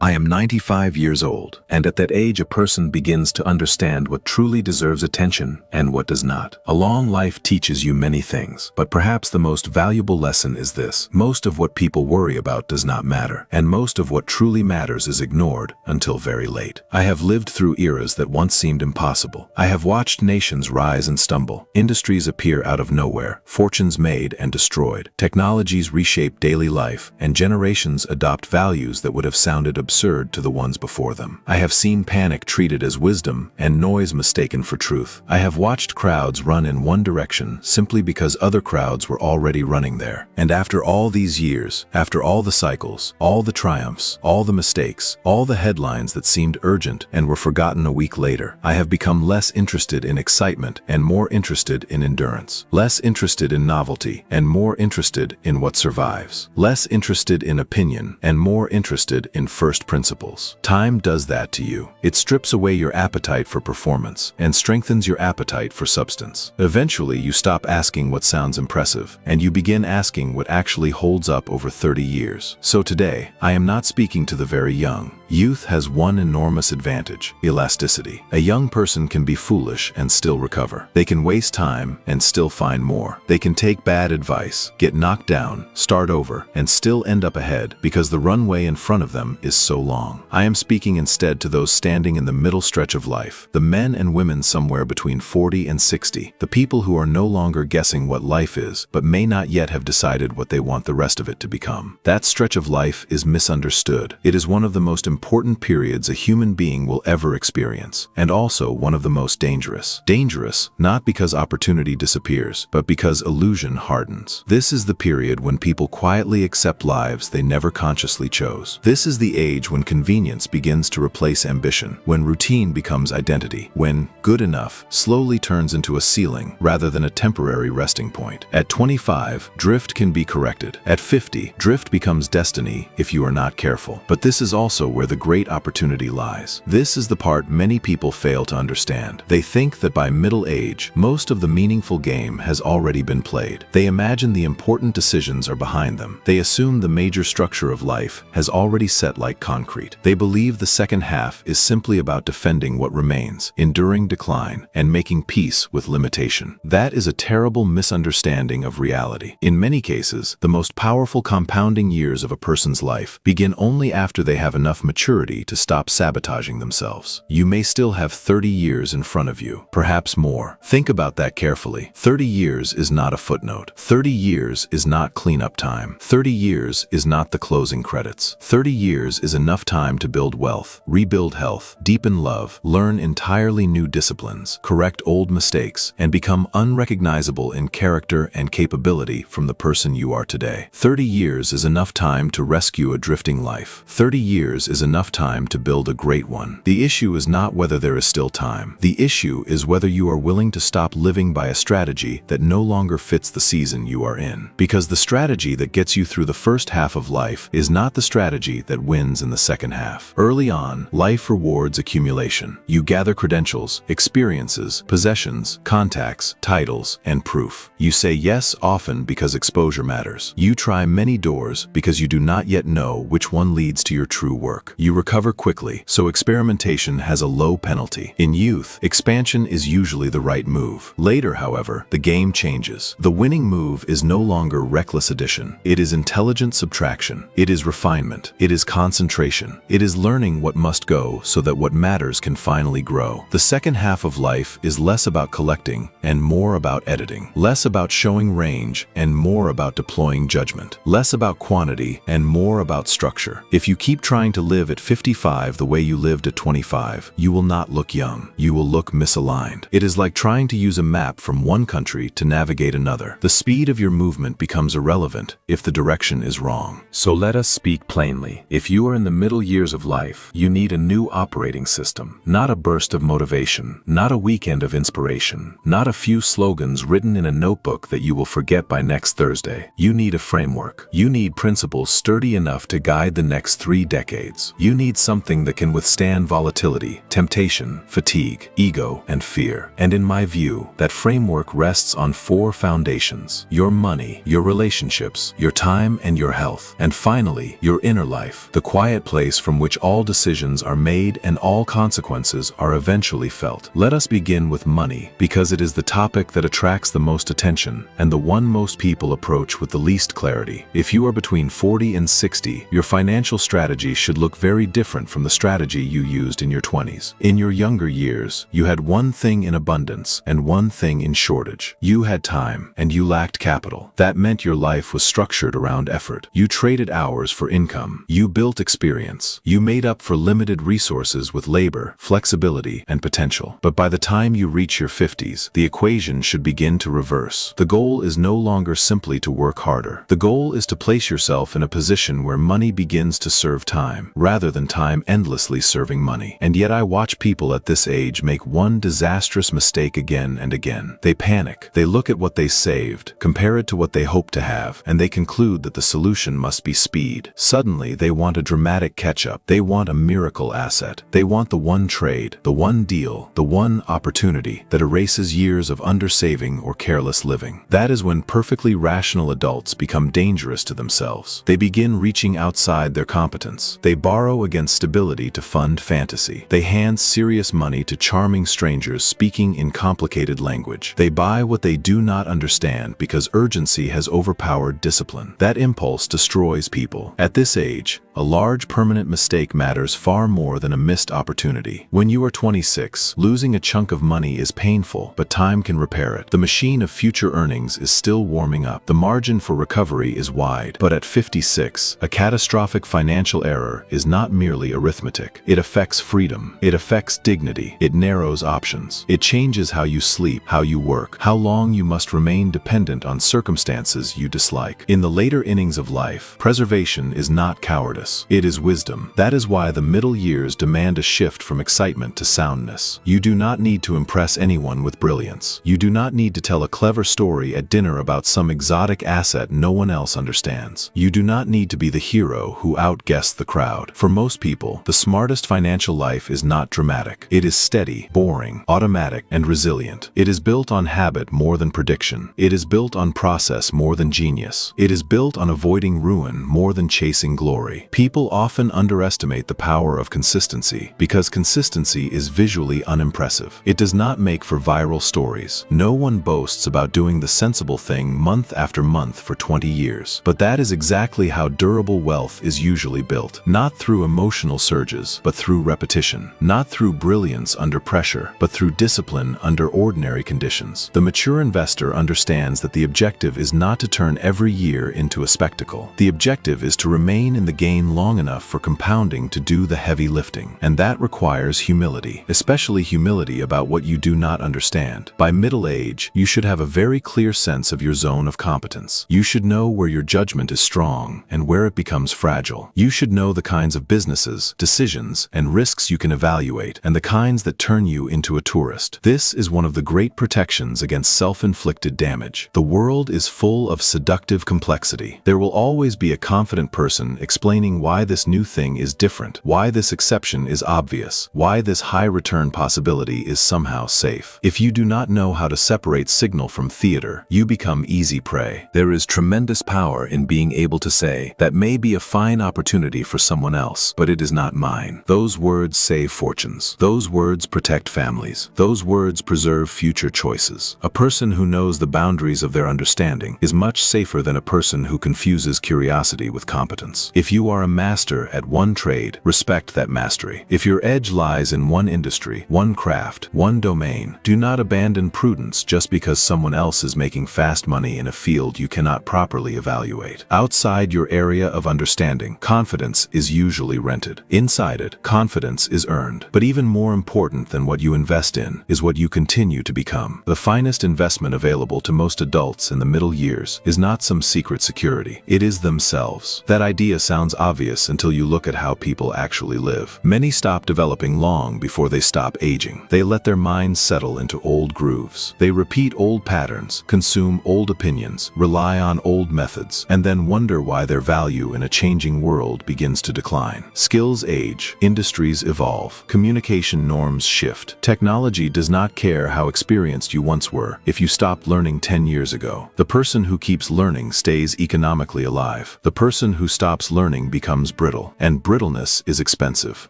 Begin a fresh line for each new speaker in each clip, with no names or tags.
I am 95 years old, and at that age a person begins to understand what truly deserves attention and what does not. A long life teaches you many things, but perhaps the most valuable lesson is this: most of what people worry about does not matter, and most of what truly matters is ignored until very late. I have lived through eras that once seemed impossible. I have watched nations rise and stumble, industries appear out of nowhere, fortunes made and destroyed, technologies reshape daily life, and generations adopt values that would have sounded absurd to the ones before them. I have seen panic treated as wisdom and noise mistaken for truth. I have watched crowds run in one direction simply because other crowds were already running there. And after all these years, after all the cycles, all the triumphs, all the mistakes, all the headlines that seemed urgent and were forgotten a week later, I have become less interested in excitement and more interested in endurance. Less interested in novelty and more interested in what survives. Less interested in opinion and more interested in first principles. Time does that to you. It strips away your appetite for performance and strengthens your appetite for substance. Eventually, you stop asking what sounds impressive, and you begin asking what actually holds up over 30 years. So today, I am not speaking to the very young. Youth has one enormous advantage: elasticity. A young person can be foolish and still recover. They can waste time and still find more. They can take bad advice, get knocked down, start over, and still end up ahead because the runway in front of them is so long. I am speaking instead to those standing in the middle stretch of life, the men and women somewhere between 40 and 60, the people who are no longer guessing what life is, but may not yet have decided what they want the rest of it to become. That stretch of life is misunderstood. It is one of the most important periods a human being will ever experience, and also one of the most dangerous. Dangerous, not because opportunity disappears, but because illusion hardens. This is the period when people quietly accept lives they never consciously chose. This is the age when convenience begins to replace ambition, when routine becomes identity, when good enough slowly turns into a ceiling rather than a temporary resting point. At 25, drift can be corrected. At 50, drift becomes destiny if you are not careful. But this is also where the great opportunity lies. This is the part many people fail to understand. They think that by middle age, most of the meaningful game has already been played. They imagine the important decisions are behind them. They assume the major structure of life has already set like concrete. They believe the second half is simply about defending what remains, enduring decline, and making peace with limitation. That is a terrible misunderstanding of reality. In many cases, the most powerful compounding years of a person's life begin only after they have enough maturity to stop sabotaging themselves. You may still have 30 years in front of you, perhaps more. Think about that carefully. 30 years is not a footnote. 30 years is not cleanup time. 30 years is not the closing credits. 30 years is enough time to build wealth, rebuild health, deepen love, learn entirely new disciplines, correct old mistakes, and become unrecognizable in character and capability from the person you are today. 30 years is enough time to rescue a drifting life. 30 years is enough time to build a great one. The issue is not whether there is still time. The issue is whether you are willing to stop living by a strategy that no longer fits the season you are in. Because the strategy that gets you through the first half of life is not the strategy that wins in the second half. Early on, life rewards accumulation. You gather credentials, experiences, possessions, contacts, titles, and proof. You say yes often because exposure matters. You try many doors because you do not yet know which one leads to your true work. You recover quickly, so experimentation has a low penalty. In youth, expansion is usually the right move. Later, however, the game changes. The winning move is no longer reckless addition. It is intelligent subtraction. It is refinement. It is concentration. It is learning what must go so that what matters can finally grow. The second half of life is less about collecting and more about editing. Less about showing range and more about deploying judgment. Less about quantity and more about structure. If you keep trying to live at 55 the way you lived at 25, you will not look young. You will look misaligned. It is like trying to use a map from one country to navigate another. The speed of your movement becomes irrelevant if the direction is wrong. So let us speak plainly. If you are in the middle years of life, you need a new operating system. Not a burst of motivation, not a weekend of inspiration, not a few slogans written in a notebook that you will forget by next Thursday. You need a framework. You need principles sturdy enough to guide the next 3 decades. You need something that can withstand volatility, temptation, fatigue, ego, and fear. And in my view, that framework rests on 4 foundations: your money, your relationships, your time, and your health. And finally, your inner life, the quiet quiet place from which all decisions are made and all consequences are eventually felt. Let us begin with money, because it is the topic that attracts the most attention and the one most people approach with the least clarity. If you are between 40 and 60, your financial strategy should look very different from the strategy you used in your 20s. In your younger years, you had one thing in abundance and one thing in shortage. You had time and you lacked capital. That meant your life was structured around effort. You traded hours for income. You built experience. You made up for limited resources with labor, flexibility, and potential. But by the time you reach your 50s, the equation should begin to reverse. The goal is no longer simply to work harder. The goal is to place yourself in a position where money begins to serve time, rather than time endlessly serving money. And yet I watch people at this age make one disastrous mistake again and again. They panic. They look at what they saved, compare it to what they hope to have, and they conclude that the solution must be speed. Suddenly, they want a dramatic catch-up. They want a miracle asset. They want the one trade, the one deal, the one opportunity that erases years of undersaving or careless living. That is when perfectly rational adults become dangerous to themselves. They begin reaching outside their competence. They borrow against stability to fund fantasy. They hand serious money to charming strangers speaking in complicated language. They buy what they do not understand because urgency has overpowered discipline. That impulse destroys people. At this age, a large permanent mistake matters far more than a missed opportunity. When you are 26, losing a chunk of money is painful, but time can repair it. The machine of future earnings is still warming up. The margin for recovery is wide. But at 56, a catastrophic financial error is not merely arithmetic. It affects freedom. It affects dignity. It narrows options. It changes how you sleep, how you work, how long you must remain dependent on circumstances you dislike. In the later innings of life, preservation is not cowardice. It is wisdom. That is why the middle years demand a shift from excitement to soundness. You do not need to impress anyone with brilliance. You do not need to tell a clever story at dinner about some exotic asset no one else understands. You do not need to be the hero who outguessed the crowd. For most people, the smartest financial life is not dramatic. It is steady, boring, automatic, and resilient. It is built on habit more than prediction. It is built on process more than genius. It is built on avoiding ruin more than chasing glory. People often underestimate the power of consistency because consistency is visually unimpressive. It does not make for viral stories. No one boasts about doing the sensible thing month after month for 20 years. But that is exactly how durable wealth is usually built. Not through emotional surges, but through repetition. Not through brilliance under pressure, but through discipline under ordinary conditions. The mature investor understands that the objective is not to turn every year into a spectacle. The objective is to remain in the game long enough for compounding to do the heavy lifting. And that requires humility, especially humility about what you do not understand. By middle age, you should have a very clear sense of your zone of competence. You should know where your judgment is strong and where it becomes fragile. You should know the kinds of businesses, decisions, and risks you can evaluate, and the kinds that turn you into a tourist. This is one of the great protections against self-inflicted damage. The world is full of seductive complexity. There will always be a confident person explaining why this new thing is different, why this exception is obvious, why this high-return possibility is somehow safe. If you do not know how to separate signal from theater, you become easy prey. There is tremendous power in being able to say, that may be a fine opportunity for someone else, but it is not mine. Those words save fortunes. Those words protect families. Those words preserve future choices. A person who knows the boundaries of their understanding is much safer than a person who confuses curiosity with competence. If you are a master at one trade, respect that mastery. If your edge lies in one industry, one craft, one domain, do not abandon prudence just because someone else is making fast money in a field you cannot properly evaluate. Outside your area of understanding, confidence is usually rented. Inside it, confidence is earned. But even more important than what you invest in is what you continue to become. The finest investment available to most adults in the middle years is not some secret security. It is themselves. That idea sounds obvious until you look at how people actually live. Many stop developing long before they stop aging. They let their minds settle into old grooves. They repeat old patterns, consume old opinions, rely on old methods, and then wonder why their value in a changing world begins to decline. Skills age, industries evolve, communication norms shift. Technology does not care how experienced you once were if you stopped learning 10 years ago. The person who keeps learning stays economically alive. The person who stops learning becomes brittle, and brittleness is expensive.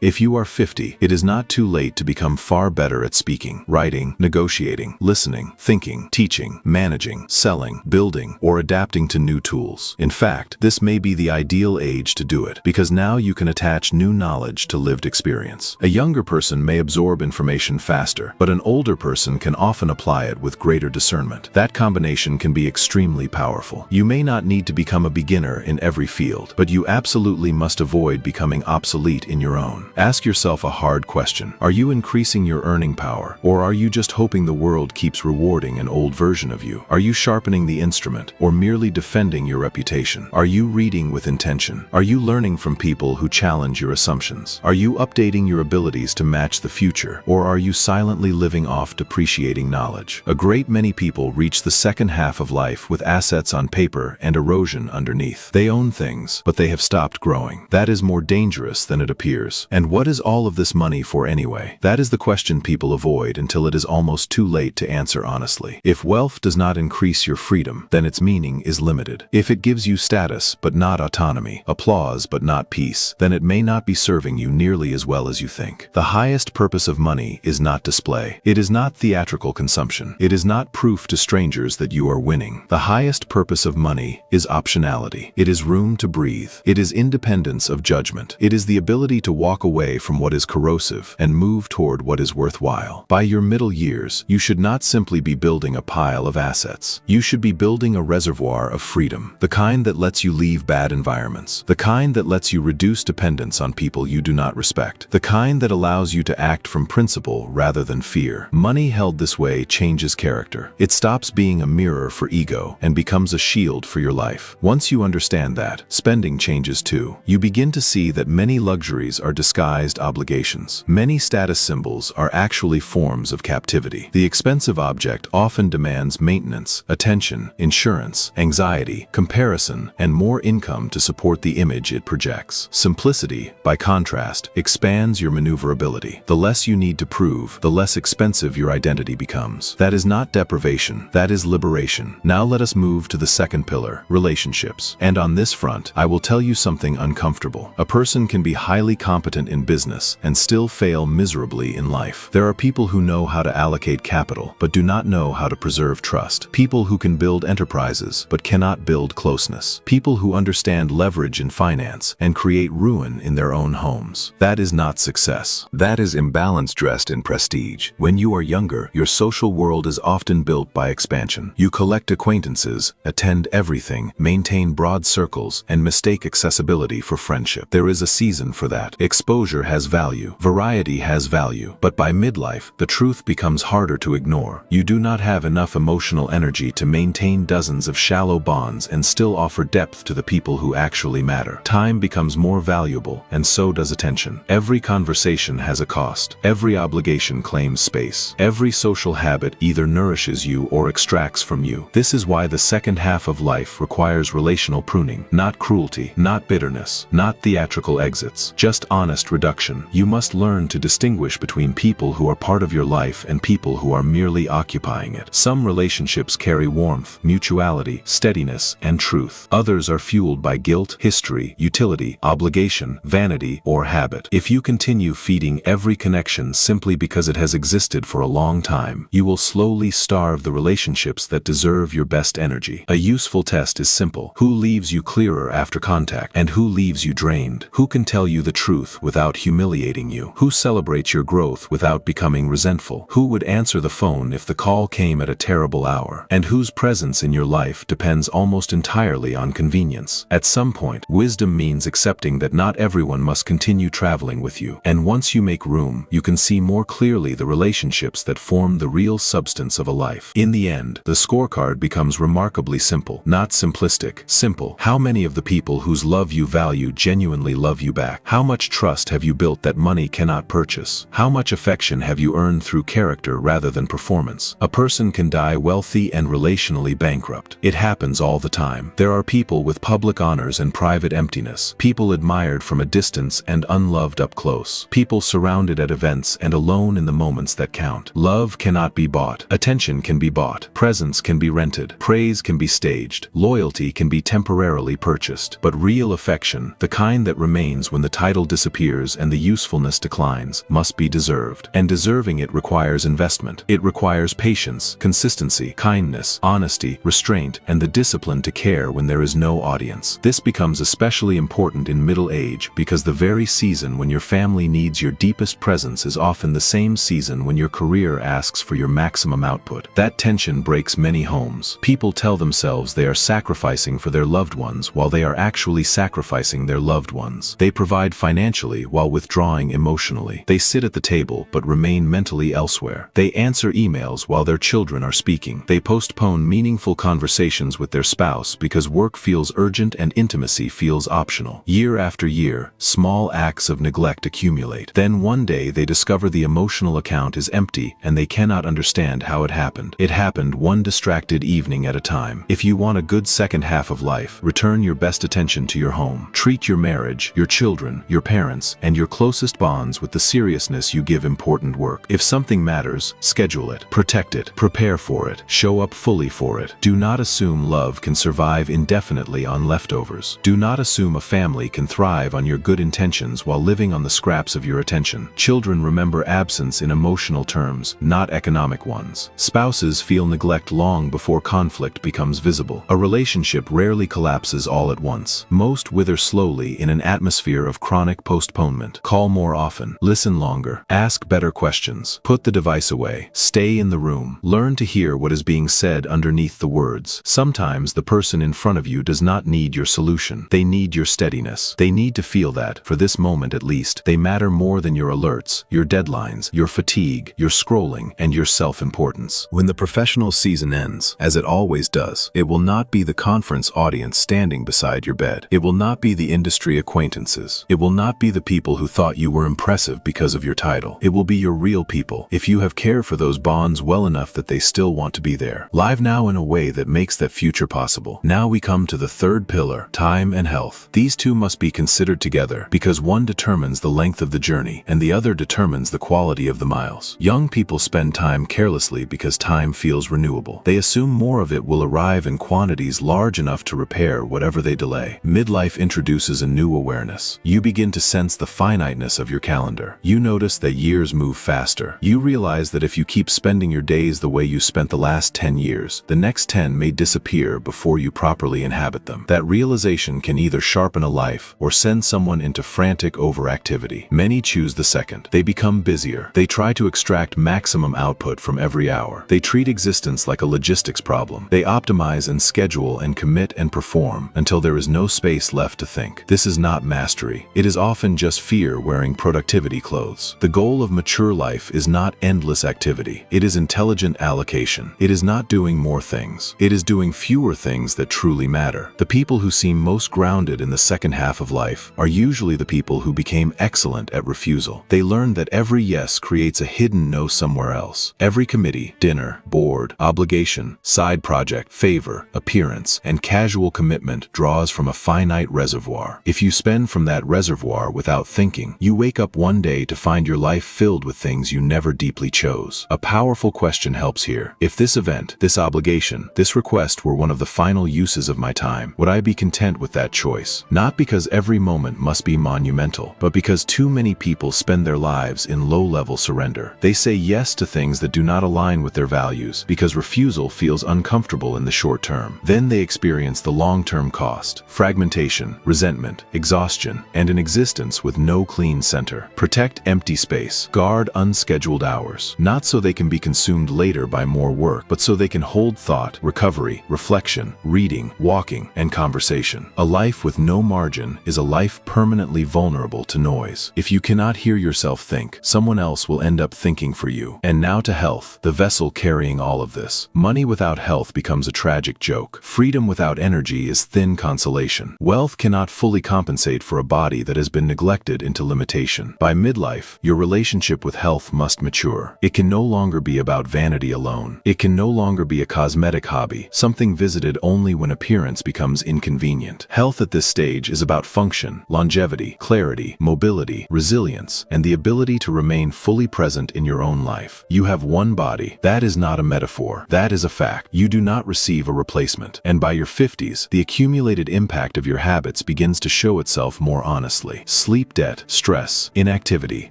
If you are 50, it is not too late to become far better at speaking, writing, negotiating, listening, thinking, teaching, managing, selling, building, or adapting to new tools. In fact, this may be the ideal age to do it, because now you can attach new knowledge to lived experience. A younger person may absorb information faster, but an older person can often apply it with greater discernment. That combination can be extremely powerful. You may not need to become a beginner in every field, but you absolutely must avoid becoming obsolete in your own. Ask yourself a hard question. Are you increasing your earning power, or are you just hoping the world keeps rewarding an old version of you? Are you sharpening the instrument, or merely defending your reputation? Are you reading with intention? Are you learning from people who challenge your assumptions? Are you updating your abilities to match the future, or are you silently living off depreciating knowledge? A great many people reach the second half of life with assets on paper and erosion underneath. They own things, but they have stopped growing. That is more dangerous than it appears. And what is all of this money for anyway? That is the question people avoid until it is almost too late to answer honestly. If wealth does not increase your freedom, then its meaning is limited. If it gives you status but not autonomy, applause but not peace, then it may not be serving you nearly as well as you think. The highest purpose of money is not display. It is not theatrical consumption. It is not proof to strangers that you are winning. The highest purpose of money is optionality. It is room to breathe. It is independence of judgment. It is the ability to walk away from what is corrosive and move toward what is worthwhile. By your middle years, you should not simply be building a pile of assets. You should be building a reservoir of freedom, the kind that lets you leave bad environments, the kind that lets you reduce dependence on people you do not respect, the kind that allows you to act from principle rather than fear. Money held this way changes character. It stops being a mirror for ego and becomes a shield for your life. Once you understand that, spending changes too. You begin to see that many luxuries are disguised obligations. Many status symbols are actually forms of captivity. The expensive object often demands maintenance, attention, insurance, anxiety, comparison, and more income to support the image it projects. Simplicity, by contrast, expands your maneuverability. The less you need to prove, the less expensive your identity becomes. That is not deprivation, that is liberation. Now let us move to the second pillar, relationships. And on this front, I will tell you something uncomfortable. A person can be highly competent in business and still fail miserably in life. There are people who know how to allocate capital, but do not know how to preserve trust. People who can build enterprises, but cannot build closeness. People who understand leverage in finance and create ruin in their own homes. That is not success. That is imbalance dressed in prestige. When you are younger, your social world is often built by expansion. You collect acquaintances, attend everything, maintain broad circles, and mistake accessibility for friendship. There is a season for that. Exposure has value. Variety has value. But by midlife, the truth becomes harder to ignore. You do not have enough emotional energy to maintain dozens of shallow bonds and still offer depth to the people who actually matter. Time becomes more valuable, and so does attention. Every conversation has a cost. Every obligation claims space. Every social habit either nourishes you or extracts from you. This is why the second half of life requires relational pruning, not cruelty, not bitterness, not theatrical exits, just honest reduction. You must learn to distinguish between people who are part of your life and people who are merely occupying it. Some relationships carry warmth, mutuality, steadiness, and truth. Others are fueled by guilt, history, utility, obligation, vanity, or habit. If you continue feeding every connection simply because it has existed for a long time, you will slowly starve the relationships that deserve your best energy. A useful test is simple. Who leaves you clearer after contact, and who leaves you drained? Who can tell you the truth without humiliating you? Who celebrates your growth without becoming resentful? Who would answer the phone if the call came at a terrible hour? And whose presence in your life depends almost entirely on convenience? At some point, wisdom means accepting that not everyone must continue traveling with you. And once you make room, you can see more clearly the relationships that form the real substance of a life. In the end, the scorecard becomes remarkably simple, not simplistic. Simple. How many of the people whose love you value genuinely love you back? How much trust have you built that money cannot purchase? How much affection have you earned through character rather than performance? A person can die wealthy and relationally bankrupt. It happens all the time. There are people with public honors and private emptiness. People admired from a distance and unloved up close. People surrounded at events and alone in the moments that count. Love cannot be bought. Attention can be bought. Presence can be rented. Praise can be staged. Loyalty can be temporarily purchased. But real affection, attention, the kind that remains when the title disappears and the usefulness declines, must be deserved. And deserving it requires investment. It requires patience, consistency, kindness, honesty, restraint, and the discipline to care when there is no audience. This becomes especially important in middle age because the very season when your family needs your deepest presence is often the same season when your career asks for your maximum output. That tension breaks many homes. People tell themselves they are sacrificing for their loved ones while they are actually sacrificing their loved ones. They provide financially while withdrawing emotionally. They sit at the table but remain mentally elsewhere. They answer emails while their children are speaking. They postpone meaningful conversations with their spouse because work feels urgent and intimacy feels optional. Year after year, small acts of neglect accumulate. Then one day they discover the emotional account is empty and they cannot understand how it happened. It happened one distracted evening at a time. If you want a good second half of life, return your best attention to your home. Treat your marriage, your children, your parents, and your closest bonds with the seriousness you give important work. If something matters, schedule it, protect it, prepare for it, show up fully for it. Do not assume love can survive indefinitely on leftovers. Do not assume a family can thrive on your good intentions while living on the scraps of your attention. Children remember absence in emotional terms, not economic ones. Spouses feel neglect long before conflict becomes visible. A relationship rarely collapses all at once. Most wither slowly in an atmosphere of chronic postponement. Call more often. Listen longer. Ask better questions. Put the device away. Stay in the room. Learn to hear what is being said underneath the words. Sometimes the person in front of you does not need your solution. They need your steadiness. They need to feel that, for this moment at least, they matter more than your alerts, your deadlines, your fatigue, your scrolling, and your self-importance. When the professional season ends, as it always does, it will not be the conference audience standing beside your bed. It will not be the industry acquaintances. It will not be the people who thought you were impressive because of your title. It will be your real people, if you have cared for those bonds well enough that they still want to be there. Live now in a way that makes that future possible. Now we come to the third pillar, time and health. These two must be considered together because one determines the length of the journey and the other determines the quality of the miles. Young people spend time carelessly because time feels renewable. They assume more of it will arrive in quantities large enough to repair whatever they delay. Midlife introduces a new awareness. You begin to sense the finiteness of your calendar. You notice that years move faster. You realize that if you keep spending your days the way you spent the last 10 years, the next 10 may disappear before you properly inhabit them. That realization can either sharpen a life or send someone into frantic overactivity. Many choose the second. They become busier. They try to extract maximum output from every hour. They treat existence like a logistics problem. They optimize and schedule and commit and perform until there is no space left to think. This is not mastery. It is often just fear wearing productivity clothes. The goal of mature life is not endless activity. It is intelligent allocation. It is not doing more things. It is doing fewer things that truly matter. The people who seem most grounded in the second half of life are usually the people who became excellent at refusal. They learned that every yes creates a hidden no somewhere else. Every committee, dinner, board, obligation, side project, favor, appearance, and casual commitment draws from a finite reservoir. If you spend from that reservoir without thinking, you wake up one day to find your life filled with things you never deeply chose. A powerful question helps here. If this event, this obligation, this request were one of the final uses of my time, would I be content with that choice? Not because every moment must be monumental, but because too many people spend their lives in low-level surrender. They say yes to things that do not align with their values because refusal feels uncomfortable in the short term. Then they experience the long-term cost, fragmentation, resentment, exhaustion, and an existence with no clean center. Protect empty space. Guard unscheduled hours. Not so they can be consumed later by more work, but so they can hold thought, recovery, reflection, reading, walking, and conversation. A life with no margin is a life permanently vulnerable to noise. If you cannot hear yourself think, someone else will end up thinking for you. And now to health, the vessel carrying all of this. Money without health becomes a tragic joke. Freedom without energy is thin consolation. Wealth cannot fully compensate for a body that has been neglected into limitation. By midlife, your relationship with health must mature. It can no longer be about vanity alone. It can no longer be a cosmetic hobby, something visited only when appearance becomes inconvenient. Health at this stage is about function, longevity, clarity, mobility, resilience, and the ability to remain fully present in your own life. You have one body. That is not a metaphor. That is a fact. You do not receive a replacement. And by your 50s, the accumulated impact of your habits begins begins to show itself more honestly. Sleep debt, stress, inactivity,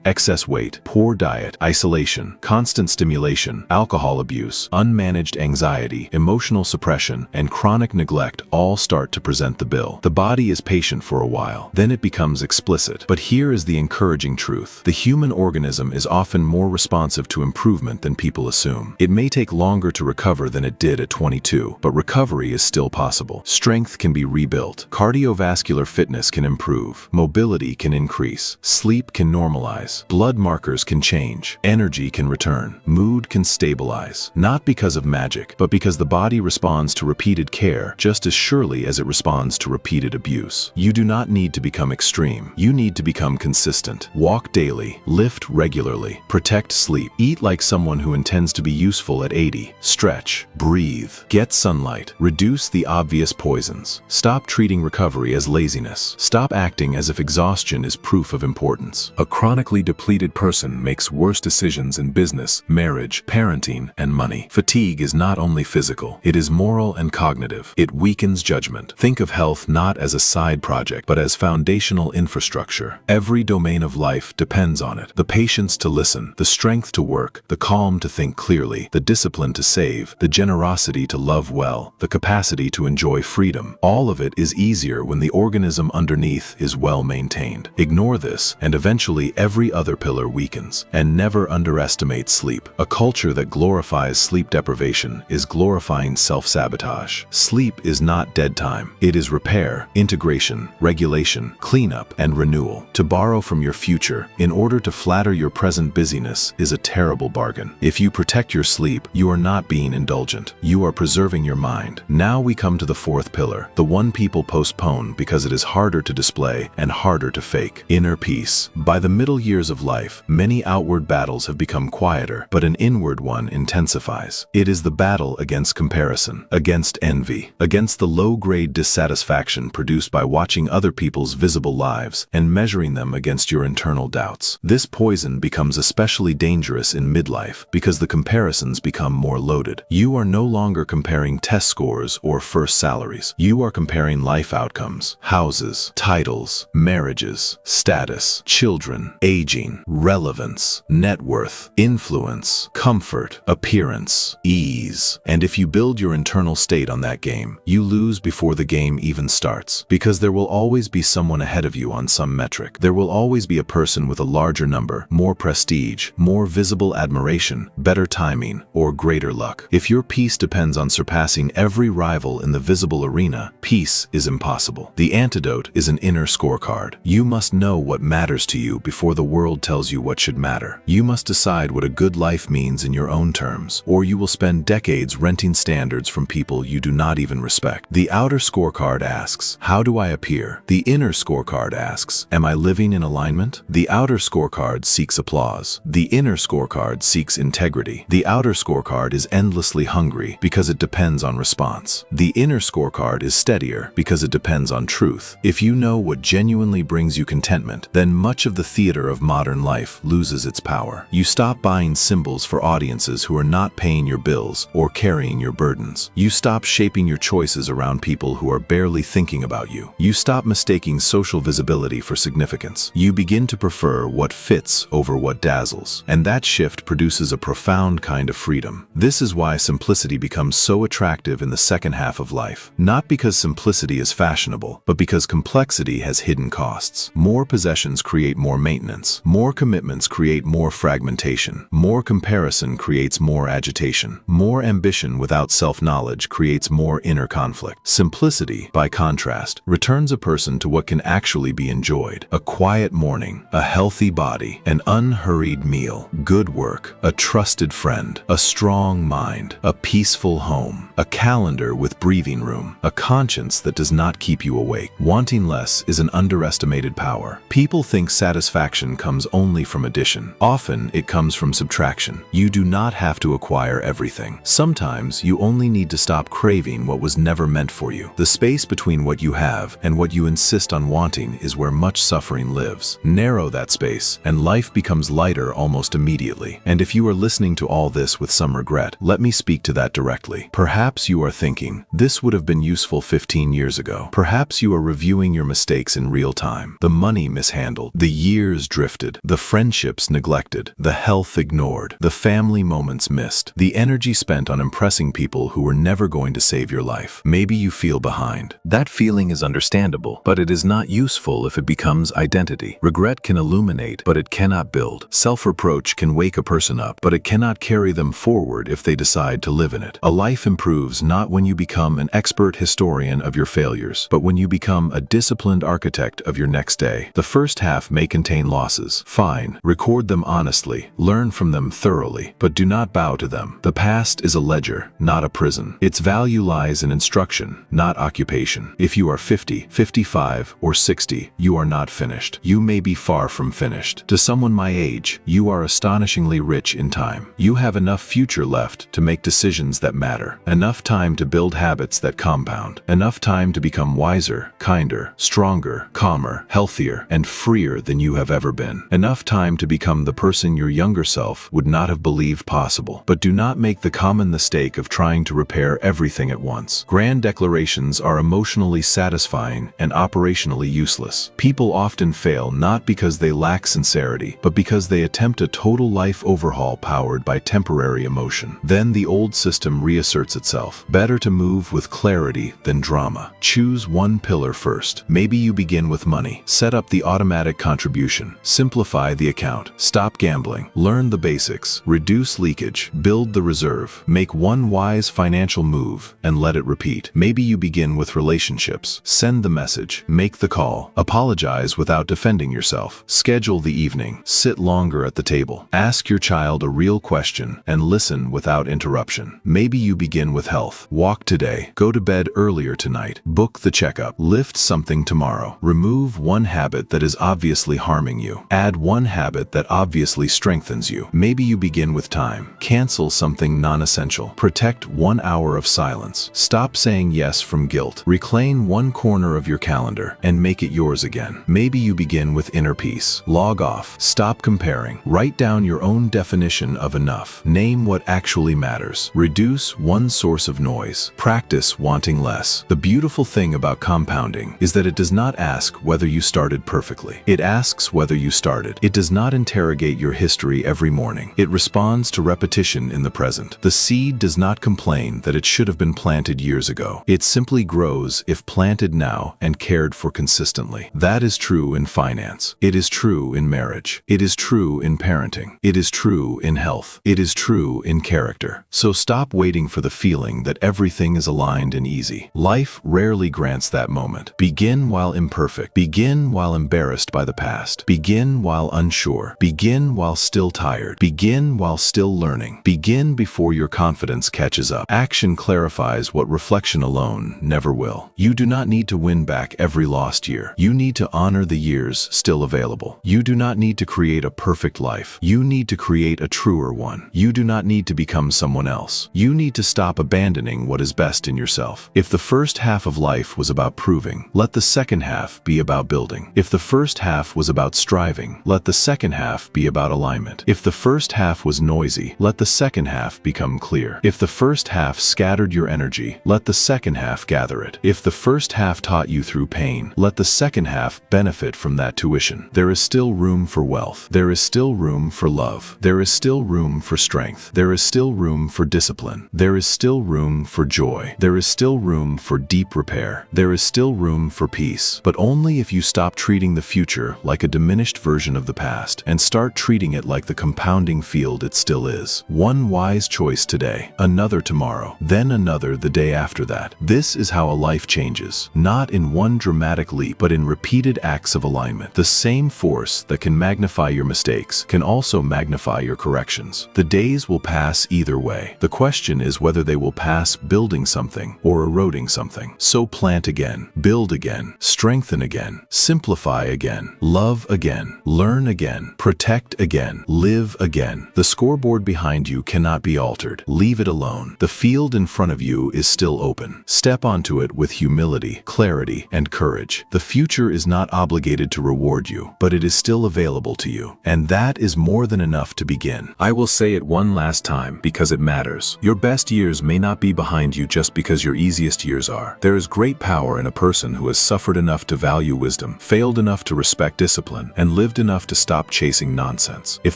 excess weight, poor diet, isolation, constant stimulation, alcohol abuse, unmanaged anxiety, emotional suppression, and chronic neglect all start to present the bill. The body is patient for a while, then it becomes explicit. But here is the encouraging truth. The human organism is often more responsive to improvement than people assume. It may take longer to recover than it did at 22, but recovery is still possible. Strength can be rebuilt. Cardiovascular fitness can improve. Mobility can increase. Sleep can normalize. Blood markers can change. Energy can return. Mood can stabilize. Not because of magic, but because the body responds to repeated care just as surely as it responds to repeated abuse. You do not need to become extreme. You need to become consistent. Walk daily. Lift regularly. Protect sleep. Eat like someone who intends to be useful at 80. Stretch. Breathe. Get sunlight. Reduce the obvious poisons. Stop treating recovery as laziness. Stop acting as if exhaustion is proof of importance. A chronically depleted person makes worse decisions in business, marriage, parenting, and money. Fatigue is not only physical, it is moral and cognitive. It weakens judgment. Think of health not as a side project, but as foundational infrastructure. Every domain of life depends on it. The patience to listen, the strength to work, the calm to think clearly, the discipline to save, the generosity to love well, the capacity to enjoy freedom. All of it is easier when the organism underneath is well maintained. Ignore this, and eventually every other pillar weakens. And never underestimate sleep. A culture that glorifies sleep deprivation is glorifying self-sabotage. Sleep is not dead time. It is repair, integration, regulation, cleanup, and renewal. To borrow from your future in order to flatter your present busyness is a terrible bargain. If you protect your sleep, you are not being indulgent. You are preserving your mind. Now we come to the fourth pillar, the one people postpone because it is harder to display and harder to fake: inner peace. By the middle years of life, many outward battles have become quieter, but an inward one intensifies. It is the battle against comparison, against envy, against the low-grade dissatisfaction produced by watching other people's visible lives and measuring them against your internal doubts. This poison becomes especially dangerous in midlife because the comparisons become more loaded. You are no longer comparing test scores or first salaries. You are comparing life outcomes, houses, titles, marriages, status, children, aging, relevance, net worth, influence, comfort, appearance, ease. And if you build your internal state on that game, you lose before the game even starts. Because there will always be someone ahead of you on some metric. There will always be a person with a larger number, more prestige, more visible admiration, better timing, or greater luck. If your peace depends on surpassing every rival in the visible arena, peace is impossible. The antidote is an inner scorecard. You must know what matters to you before the world tells you what should matter. You must decide what a good life means in your own terms, or you will spend decades renting standards from people you do not even respect. The outer scorecard asks, how do I appear? The inner scorecard asks, am I living in alignment? The outer scorecard seeks applause. The inner scorecard seeks integrity. The outer scorecard is endlessly hungry because it depends on response. The inner scorecard is steadier because it depends on truth. If you know what genuinely brings you contentment, then much of the theater of modern life loses its power. You stop buying symbols for audiences who are not paying your bills or carrying your burdens. You stop shaping your choices around people who are barely thinking about you. You stop mistaking social visibility for significance. You begin to prefer what fits over what dazzles. And that shift produces a profound kind of freedom. This is why simplicity becomes so attractive in the second half of life. Not because simplicity is fashionable, but because complexity has hidden costs. More possessions create more maintenance. More commitments create more fragmentation. More comparison creates more agitation. More ambition without self-knowledge creates more inner conflict. Simplicity, by contrast, returns a person to what can actually be enjoyed: a quiet morning, a healthy body, an unhurried meal, good work, a trusted friend, a strong mind, a peaceful home, a calendar with breathing room, a conscience that does not keep you awake. Wanting less is an underestimated power. People think satisfaction comes only from addition. Often it comes from subtraction. You do not have to acquire everything. Sometimes you only need to stop craving what was never meant for you. The space between what you have and what you insist on wanting is where much suffering lives. Narrow that space, and life becomes lighter almost immediately. And if you are listening to all this with some regret, let me speak to that directly. Perhaps you are thinking, this would have been useful 15 years ago. Perhaps you are reviewing your mistakes in real time. The money mishandled, the years drifted, the friendships neglected, the health ignored, the family moments missed, the energy spent on impressing people who were never going to save your life. Maybe you feel behind. That feeling is understandable, but it is not useful if it becomes identity. Regret can illuminate, but it cannot build. Self-reproach can wake a person up, but it cannot carry them forward if they decide to live in it. A life improves not when you become an expert historian of your failures, but when you become a disciplined architect of your next day. The first half may contain losses. Fine, record them honestly, learn from them thoroughly, but do not bow to them. The past is a ledger, not a prison. Its value lies in instruction, not occupation. If you are 50, 55, or 60, you are not finished. You may be far from finished. To someone my age, you are astonishingly rich in time. You have enough future left to make decisions that matter, enough time to build habits that compound, enough time to become wiser, kinder, stronger, calmer, healthier, and freer than you have ever been. Enough time to become the person your younger self would not have believed possible. But do not make the common mistake of trying to repair everything at once. Grand declarations are emotionally satisfying and operationally useless. People often fail not because they lack sincerity, but because they attempt a total life overhaul powered by temporary emotion. Then the old system reasserts itself. Better to move with clarity than drama. Choose one pillar first. Maybe you begin with money. Set up the automatic contribution. Simplify the account. Stop gambling. Learn the basics. Reduce leakage. Build the reserve. Make one wise financial move and let it repeat. Maybe you begin with relationships. Send the message. Make the call. Apologize without defending yourself. Schedule the evening. Sit longer at the table. Ask your child a real question and listen without interruption. Maybe you begin with health. Walk today. Go to bed earlier tonight. Book the checkup. Lift something tomorrow. Remove one habit that is obviously harming you. Add one habit that obviously strengthens you. Maybe you begin with time. Cancel something non-essential. Protect 1 hour of silence. Stop saying yes from guilt. Reclaim one corner of your calendar and make it yours again. Maybe you begin with inner peace. Log off. Stop comparing. Write down your own definition of enough. Name what actually matters. Reduce one source of noise. Practice wanting less. The beautiful thing about compounding is that it does not ask whether you started perfectly. It asks whether you started. It does not interrogate your history every morning. It responds to repetition in the present. The seed does not complain that it should have been planted years ago. It simply grows if planted now and cared for consistently. That is true in finance. It is true in marriage. It is true in parenting. It is true in health. It is true in character. So stop waiting for the feeling that everything is aligned and easy. Life rarely grants that moment. Begin while imperfect. Begin while embarrassed by the past. Begin while unsure. Begin while still tired. Begin while still learning. Begin before your confidence catches up. Action clarifies what reflection alone never will. You do not need to win back every lost year. You need to honor the years still available. You do not need to create a perfect life. You need to create a truer one. You do not need to become someone else. You need to stop abandoning what is best in yourself. If the first half of life was about proving, let the second half be about building. If the first half was about striving, let the second half be about alignment. If the first half was noisy, let the second half become clear. If the first half scattered your energy, let the second half gather it. If the first half taught you through pain, let the second half benefit from that tuition. There is still room for wealth. There is still room for love. There is still room for strength. There is still room for discipline. There is still room for joy. There is still room for deep repair. There is still room for peace, but only if you stop treating the future like a diminished version of the past and start treating it like the compounding field it still is. One wise choice today, another tomorrow, then another the day after that. This is how a life changes, not in one dramatic leap, but in repeated acts of alignment. The same force that can magnify your mistakes can also magnify your corrections. The days will pass either way. The question is whether they will pass building something or eroding something. So plant again, build again, strengthen again, simplify again, love again, learn again, protect again, live again. The scoreboard behind you cannot be altered. Leave it alone. The field in front of you is still open. Step onto it with humility, clarity, and courage. The future is not obligated to reward you, but it is still available to you. And that is more than enough to begin. I will say it one last time because it matters. Your best years may not be behind you just because your easiest years are. There is great power in a person person who has suffered enough to value wisdom, failed enough to respect discipline, and lived enough to stop chasing nonsense. If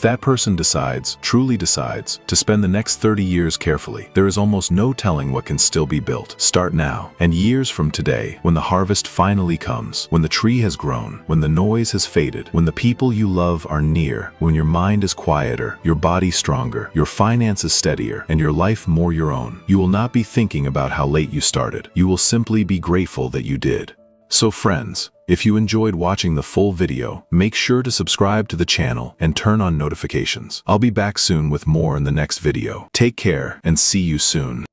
that person truly decides, to spend the next 30 years carefully, there is almost no telling what can still be built. Start now, and years from today, when the harvest finally comes, when the tree has grown, when the noise has faded, when the people you love are near, when your mind is quieter, your body stronger, your finances steadier, and your life more your own, you will not be thinking about how late you started. You will simply be grateful that you did. So friends, if you enjoyed watching the full video, make sure to subscribe to the channel and turn on notifications. I'll be back soon with more in the next video. Take care and see you soon.